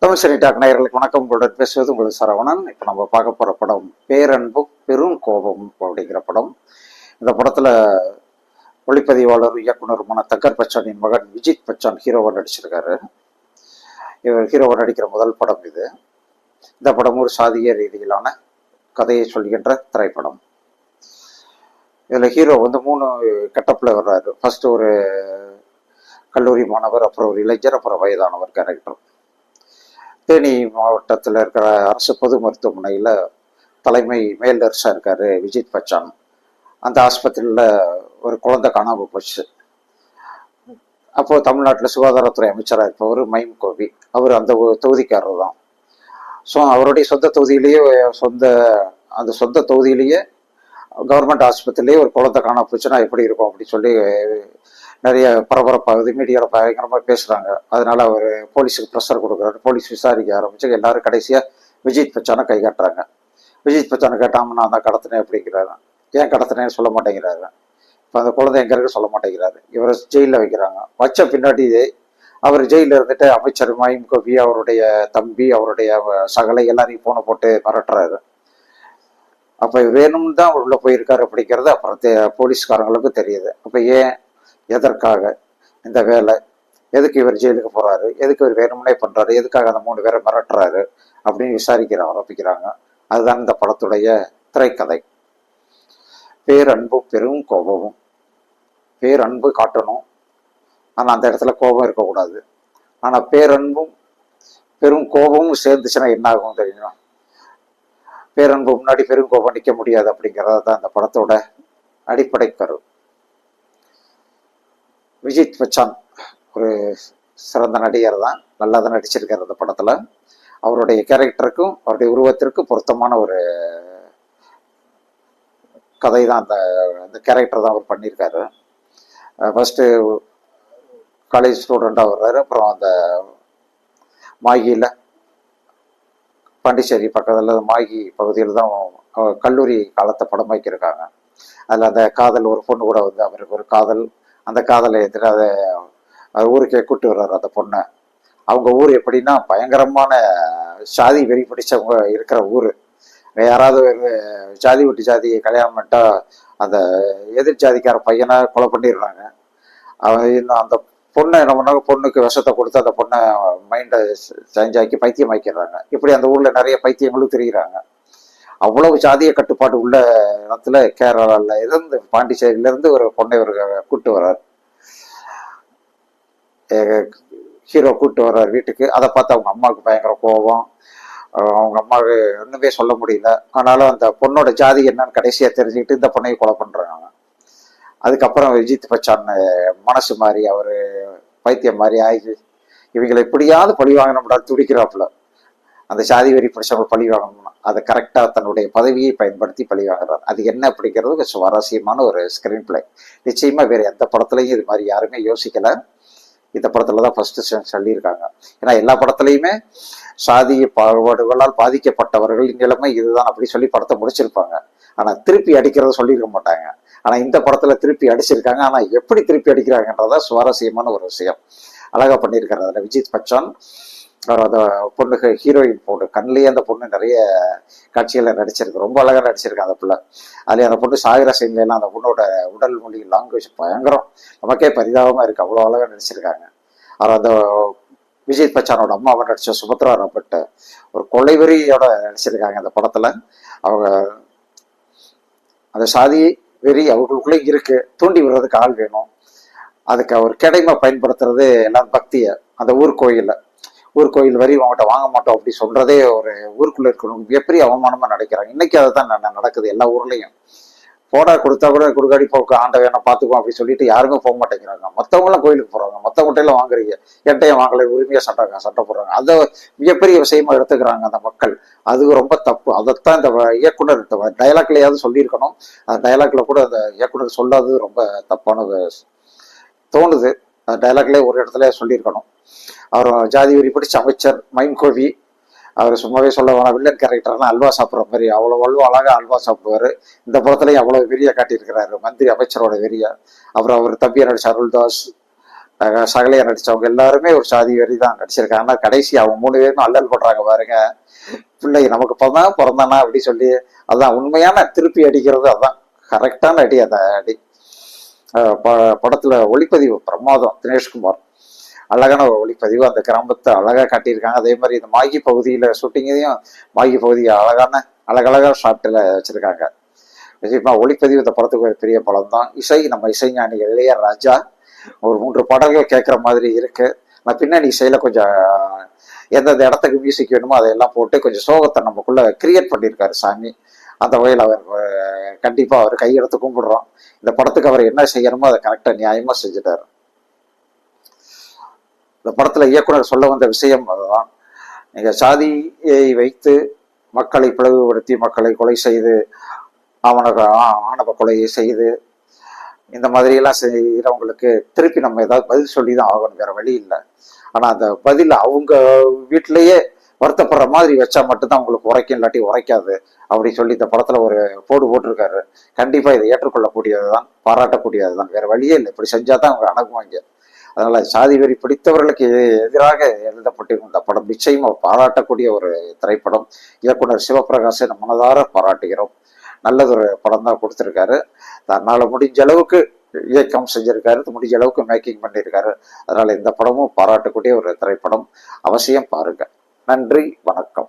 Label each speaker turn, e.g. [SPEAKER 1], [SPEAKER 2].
[SPEAKER 1] தமிழ் சரி டாக் நேயர்களுக்கு வணக்கம். உங்களுடன் பேசுவது உங்கள் சரவணன். இப்போ நம்ம பார்க்க போகிற படம் பேரன்பும் பெரும் கோபம் அப்படிங்கிற படம். இந்த படத்தில் ஒளிப்பதிவாளர் இயக்குனருமான தக்கர் பச்சானின் மகன் விஜித் பச்சான் ஹீரோவாக நடிச்சிருக்காரு. இவர் ஹீரோவாக நடிக்கிற முதல் படம் இது. இந்த படம் ஒரு சாதிய ரீதியிலான கதையை சொல்கின்ற திரைப்படம். இதில் ஹீரோ வந்து 3 கெட்டப்பில் வர்றாரு. ஃபர்ஸ்ட் ஒரு கல்லூரி மாணவர், அப்புறம் ஒரு இளைஞர், அப்புறம் வயதானவர் கேரக்டர். தேனி மாவட்டத்தில் இருக்கிற அரசு பொது மருத்துவமனையில் தலைமை மேல் நர்ஸாக இருக்கார் விஜித் பச்சான். அந்த ஆஸ்பத்திரியில் ஒரு குழந்தை காணாமல் போச்சு. அப்போது தமிழ்நாட்டில் சுகாதாரத்துறை அமைச்சராக இருப்பவர் மைம் கோபி, அவர் அந்த தொகுதிக்காரர் தான். ஸோ அவருடைய சொந்த தொகுதியிலேயே சொந்த தொகுதியிலேயே கவர்மெண்ட் ஆஸ்பத்திரிலேயே ஒரு குழந்தை காணாமல் போச்சுன்னா எப்படி இருக்கும் அப்படின்னு சொல்லி நிறைய பரபரப்பாகுது. மீடியாவில் பயங்கரமாக பேசுகிறாங்க. அதனால அவர் போலீஸுக்கு ப்ரெஷர் கொடுக்குறாரு. போலீஸ் விசாரிக்க ஆரம்பிச்சு எல்லாரும் கடைசியாக விஜித் பச்சானை கை காட்டுறாங்க. விஜித் பச்சானை கேட்டாமல் நான் தான் கடத்தினேன் அப்படிங்கிறாரு. ஏன் கடத்தினேன்னு சொல்ல மாட்டேங்கிறாரு. இப்போ அந்த குழந்தை எங்கே இருக்கு சொல்ல மாட்டேங்கிறாரு. இவரை ஜெயிலில் வைக்கிறாங்க. வச்ச பின்னாடி அவர் ஜெயிலில் இருந்துட்டு அமைச்சர் மைம் கோபி, அவருடைய தம்பி, அவருடைய சகலை எல்லாரையும் போனை போட்டு மிரட்டுறாரு. அப்போ வேணும்னு தான் உள்ளே போயிருக்காரு அப்படிங்கிறது அப்புறம் போலீஸ்காரங்களுக்கு தெரியுது. அப்போ ஏன், எதற்காக இந்த வேலை, எதுக்கு இவர் ஜெயிலுக்கு போறாரு, எதுக்கு இவர் வேணும்னே பண்றாரு, எதுக்காக அந்த 3 பேரை மிரட்டுறாரு அப்படின்னு விசாரிக்கிற ஆரம்பிக்கிறாங்க. அதுதான் இந்த படத்துடைய திரைக்கதை. பேரன்பும் பெரும் கோபமும். பேரன்பு காட்டணும், ஆனா அந்த இடத்துல கோபம் இருக்கக்கூடாது. ஆனா பேரன்பும் பெரும் கோபமும் சேர்ந்துச்சுன்னா என்ன ஆகும் தெரியுமா? பேரன்பு முன்னாடி பெரும் கோபம் நிற்க முடியாது அப்படிங்கிறது தான் இந்த படத்தோட அடிப்படை கரு. விஜித் பச்சான் ஒரு சிறந்த நடிகர் தான், நல்லா தான் நடிச்சிருக்காரு அந்த படத்தில். அவருடைய கேரக்டருக்கும் அவருடைய உருவத்திற்கும் பொருத்தமான ஒரு கதை தான் அந்த கேரக்டர் தான் அவர் பண்ணியிருக்காரு. ஃபர்ஸ்ட்டு காலேஜ் ஸ்டூடெண்ட்டாக வர்றாரு. அப்புறம் அந்த மாகியில், பாண்டிச்சேரி பக்கத்தில் மாகி பகுதியில் தான் கல்லூரி காலத்தை படமாக்கியிருக்காங்க. அதில் அந்த காதல், ஒரு பொண்ணு கூட வந்து அவருக்கு ஒரு காதல், அந்த காதலை எதிராக ஊருக்கே கூட்டு வர்றாரு அந்த பொண்ணை. அவங்க ஊர் எப்படின்னா பயங்கரமான சாதி வெறி பிடிச்சவங்க இருக்கிற ஊர். யாராவது ஒரு ஜாதி விட்டு ஜாதியை கல்யாணம் பண்ணிட்டா அந்த எதிர் ஜாதிக்கார பையனை கொலை பண்ணிடுறாங்க. இன்னும் அந்த பொண்ணை என்ன பண்ணாங்க, பொண்ணுக்கு விஷத்தை கொடுத்து அந்த பொண்ணை மைண்டை சேஞ்ச் ஆக்கி பைத்தியமாக்கிடுறாங்க. இப்படி அந்த ஊரில் நிறைய பைத்தியங்களும் தெரிகிறாங்க. அவ்வளவு ஜாதிய கட்டுப்பாடு உள்ள இடத்துல கேரளாவில் இருந்து, பாண்டிச்சேரியிலேருந்து ஒரு பொண்ணை ஒரு கூப்பிட்டு வர்றார். ஹீரோ கூப்பிட்டு வர்றார் வீட்டுக்கு. அதை பார்த்து அவங்க அம்மாவுக்கு பயங்கர கோபம். அவங்க அம்மாவுக்கு ஒன்றுமே சொல்ல முடியல. ஆனாலும் அந்த பொண்ணோட ஜாதி என்னன்னு கடைசியாக தெரிஞ்சுக்கிட்டு இந்த பொண்ணையை கொலை பண்ணுறாங்க. அதுக்கப்புறம் விஜித் பச்சான் மனசு மாறி அவர் பைத்தியம் மாதிரி ஆகி இவங்களை எப்படியாவது பழி வாங்கணும்டா துடிக்கிறாப்புல. அந்த சாதி வெறி பிடிச்சவங்க பழி வாங்கணும்னா அதை கரெக்டாக தன்னுடைய பதவியை பயன்படுத்தி பழி வாங்குறாரு. அது என்ன அப்படிங்கிறது சுவாரஸ்யமான ஒரு ஸ்கிரீன் பிளே. நிச்சயமா வேற எந்த படத்துலையும் இது மாதிரி யாருமே யோசிக்கல. இந்த படத்துல தான் ஃபர்ஸ்ட் சொல்லியிருக்காங்க. ஏன்னா எல்லா படத்துலையுமே சாதிய பாகுபாடுகளால் பாதிக்கப்பட்டவர்கள் நிலைமை இதுதான் அப்படி சொல்லி படத்தை முடிச்சிருப்பாங்க. ஆனா திருப்பி அடிக்கிறத சொல்லியிருக்க மாட்டாங்க. ஆனா இந்த படத்துல திருப்பி அடிச்சிருக்காங்க. ஆனா எப்படி திருப்பி அடிக்கிறாங்கன்றதா சுவாரஸ்யமான ஒரு விஷயம். அழகா பண்ணியிருக்காரு அதுல விஜித் பச்சான். அவர் அந்த பொண்ணுக்கு ஹீரோயின் பொண்ணு கண்ணிலேயே அந்த பொண்ணு நிறைய காட்சிகளை நடிச்சிருக்கு. ரொம்ப அழகா நடிச்சிருக்கு அந்த பிள்ளை. அதுலேயே அந்த பொண்ணு சாகிற சைன்லாம் அந்த பொண்ணோட உடல் மொழி லாங்குவேஜ் பயங்கரம், நமக்கே பரிதாபமா இருக்கு. அவ்வளோ அழகா நடிச்சிருக்காங்க. அவர் அந்த விஜய் பச்சானோட அம்மாவை நடிச்ச சுபத்ரா ராபர்ட் ஒரு கொலைவெறியோட நடிச்சிருக்காங்க அந்த படத்துல. அவங்க அந்த சாதி வெறி அவர்களுக்குள்ளே இருக்கு, தூண்டி விடுறதுக்கு ஆள் வேணும். அதுக்கு அவர் கிடைமை பயன்படுத்துறது எல்லாரும் பக்தியை. அந்த ஊர் கோயில் வரி அவங்ககிட்ட வாங்க மாட்டோம் அப்படி சொல்றதே ஒரு ஊருக்குள்ள இருக்கணும் எப்படி அவமானமா நடக்கிறாங்க. இன்னைக்கு அதை தான் நடக்குது எல்லா ஊர்லயும். போடா கொடுத்தா கூட கொடுக்காடி போக்கு ஆண்ட வேணா பார்த்துக்குவோம் அப்படின்னு சொல்லிட்டு யாருமே போக மாட்டேங்கிறாங்க. மற்றவங்களும் கோயிலுக்கு போறாங்க. மற்றவங்கள்ட்ட வாங்குறீங்க, என்கிட்ட வாங்கல, உரிமையா சட்டை போடுறாங்க. அதை மிகப்பெரிய விஷயமா எடுத்துக்கிறாங்க அந்த மக்கள். அது ரொம்ப தப்பு. அதைத்தான் இந்த இயக்குனர் டயலாக்லயாவது சொல்லியிருக்கணும். அந்த டயலாக்ல கூட அந்த இயக்குனர் சொல்லாதது ரொம்ப தப்பானது தோணுது. அந்த டயலாக்லேயே ஒரு இடத்துல சொல்லியிருக்கணும். அவர் ஜாதி வெறி பிடிச்ச அமைச்சர் மைம் கோபி, அவர் சும்மாவே சொல்ல வேணாம், வில்லன் கேரக்டர்லாம் அல்வா சாப்பிட்ற மாதிரி அவ்வளோ அழகா அல்வா சாப்பிடுவாரு. இந்த படத்துலையும் அவ்வளோ வெறியா காட்டியிருக்கிறாரு, மந்திரி அமைச்சரோட வெறியா. அப்புறம் அவர் தம்பியை நடிச்ச அருள்தாஸ், சகலையா நடிச்சவங்க எல்லாருமே ஒரு சாதி வெறி தான் நடிச்சிருக்காங்க. ஆனா கடைசி அவங்க 3 பேருமே அல்லல் பண்றாங்க பாருங்க. பிள்ளை நமக்கு இப்பதான் பிறந்தானா அப்படி சொல்லி, அதான் உண்மையான திருப்பி அடிக்கிறது, அதான் கரெக்டான அடி. அந்த அடி படத்துல ஒளிப்பதிவு பிரமாதம். தினேஷ்குமார் அழகான ஒரு ஒளிப்பதிவு, அந்த கிராமத்தை அழகா காட்டியிருக்காங்க. அதே மாதிரி இந்த மாகி பகுதியில ஷூட்டிங்கையும் மாகி பகுதியை அழகழகா ஷாட்டில் வச்சிருக்காங்க. நிச்சயமா ஒளிப்பதிவு இந்த படத்துக்கு ஒரு பெரிய பலம் தான். இசை நம்ம இசைஞானி இளையராஜா ஒரு 3 பாடல்கள் கேட்குற மாதிரி இருக்கு. நான் பின்னணி இசையில கொஞ்சம் எந்தெந்த இடத்துக்கு மியூசிக் வேணுமோ அதையெல்லாம் போட்டு கொஞ்சம் சோகத்தை நமக்குள்ள கிரியேட் பண்ணியிருக்காரு சாமி. அந்த வகையில் அவர் கண்டிப்பா அவர் கையெடுத்து கும்பிடுறோம். இந்த படத்துக்கு அவர் என்ன செய்யணுமோ அதை கரெக்டா நியாயமா செஞ்சுட்டாரு. இந்த படத்துல இயக்குனர் சொல்ல வந்த விஷயம் அதுதான். நீங்க சாதியை வைத்து மக்களை பிளவுபடுத்தி மக்களை கொலை செய்து ஆணவ கொலையை செய்து இந்த மாதிரி எல்லாம் செய்யறவங்களுக்கு திருப்பி நம்ம ஏதாவது பதில் சொல்லிதான் ஆகணும், வேற வழி இல்லை. ஆனா அந்த பதில் அவங்க வீட்டிலேயே வருத்தப்படுற மாதிரி வச்சா மட்டும்தான் அவங்களுக்கு உரைக்கும், இல்லாட்டி உரைக்காது அப்படின்னு சொல்லி இந்த படத்துல ஒரு போட்டிருக்காரு. கண்டிப்பா இதை ஏற்றுக்கொள்ளக்கூடியதுதான், பாராட்டக்கூடியதுதான். வேற வழியே இல்லை, இப்படி செஞ்சாதான் அவங்க அடங்குவாங்க. அதனால சாதி வெறி பிடித்தவர்களுக்கு எதிராக எழுதப்பட்டிருக்கும் இந்த படம் நிச்சயமா பாராட்டக்கூடிய ஒரு திரைப்படம். இயக்குனர் சிவபிரகாசை நம்ம மனதார பாராட்டுகிறோம். நல்லதொரு படம் தான் கொடுத்துருக்காரு. தன்னால முடிஞ்ச அளவுக்கு இயக்கம் செஞ்சிருக்காரு, முடிஞ்ச அளவுக்கு மேக்கிங் பண்ணியிருக்காரு. அதனால இந்த படமும் பாராட்டக்கூடிய ஒரு திரைப்படம். அவசியம் பாருங்க. நன்றி, வணக்கம்.